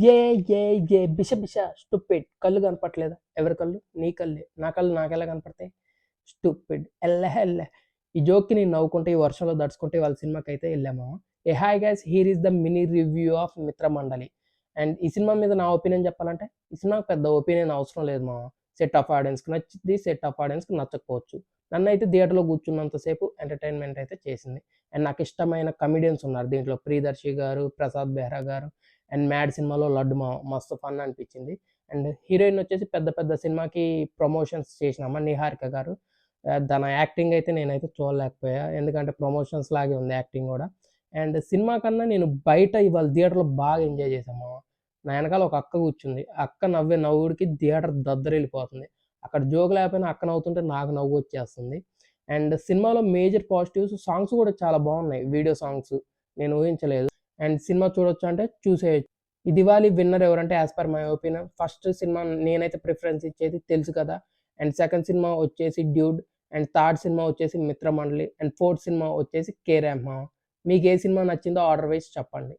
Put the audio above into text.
ఏ ఏ ఏ బిష బిష stupid కళ్ళు కనపట్లేదా? ఎవరి కళ్ళు? నీ కళ్ళే. నా కళ్ళు నాకెలా కనపడతాయి? స్టూపిడ్ ఎల్లె ఎల్లె. ఈ జోక్‌కి నేను నవ్వుకుంటే, ఈ వర్షంలో దడుచుకుంటే వాళ్ళ సినిమాకైతే ఎళ్ళాము. Hey hi guys here is the mini review of 'Mitramandali'. And ఈ సినిమా మీద నా ఒపీనియన్ చెప్పాలంటే, ఈ సినిమాకి పెద్ద ఒపీనియన్ అవసరం లేదు మామ. సెట్ ఆఫ్ ఆడియన్స్‌కి నచ్చిద్ది, సెట్ ఆఫ్ ఆడియన్స్‌కి నచ్చకపోవచ్చు. నన్నైతే థియేటర్‌లో కూర్చున్నంత సేపు ఎంటర్‌టైన్‌మెంట్ అయితే చేసింది. అండ్ నాకిష్టమైన కమెడియన్స్ ఉన్నారు దీంట్లో. 'ప్రియదర్శి' గారు, 'ప్రసాద్ బెహ్రా' గారు అండ్ 'మ్యాడ్' సినిమాలో లడ్డు మామ మస్తు ఫన్ అనిపించింది. అండ్ హీరోయిన్ వచ్చేసి పెద్ద పెద్ద సినిమాకి ప్రమోషన్స్ చేసినామా 'నిహారిక' గారు. తన యాక్టింగ్ అయితే నేనైతే చూడలేకపోయా. ఎందుకంటే ప్రమోషన్స్ లాగే ఉంది యాక్టింగ్ గూడా. అండ్ సినిమా కన్నా నేను బయట ఇవాళ థియేటర్‌లో బాగా ఎంజాయ్ చేశాను మామ. నా ఎనకాల ఒక అక్క కూర్చుంది. ఆ అక్క నవ్వే నవ్వుడికి థియేటర్ దద్దరిల్లిపోతుంది. అక్కడ జోక్ లేకపోయినా అక్క నవ్వుతుంటే నాకు నవ్వొచ్చేస్తుంది. అండ్ సినిమాలో మేజర్ పాజిటివ్స్ సాంగ్స్ గూడా చాలా బావున్నాయి. వీడియో సాంగ్స్ నేను ఊహించలేదు. అండ్ సినిమా చూడొచ్చా అంటే చూసేయొచ్చు. ఈ 'దివాళీ' విన్నర్ ఎవరంటే as per my opinion first సినిమా నేనైతే ప్రిఫరెన్స్ ఇచ్చేది 'తెలుసు కదా!' అండ్ సెకండ్ సినిమా వచ్చేసి 'డ్యూడ్' అండ్ థర్డ్ సినిమా వచ్చేసి 'మిత్రమండలి' అండ్ ఫోర్త్ సినిమా వచ్చేసి 'కేరామ్' మామ. మీకు ఏ సినిమా నచ్చిందో ఆర్డర్ వైస్ చెప్పండి.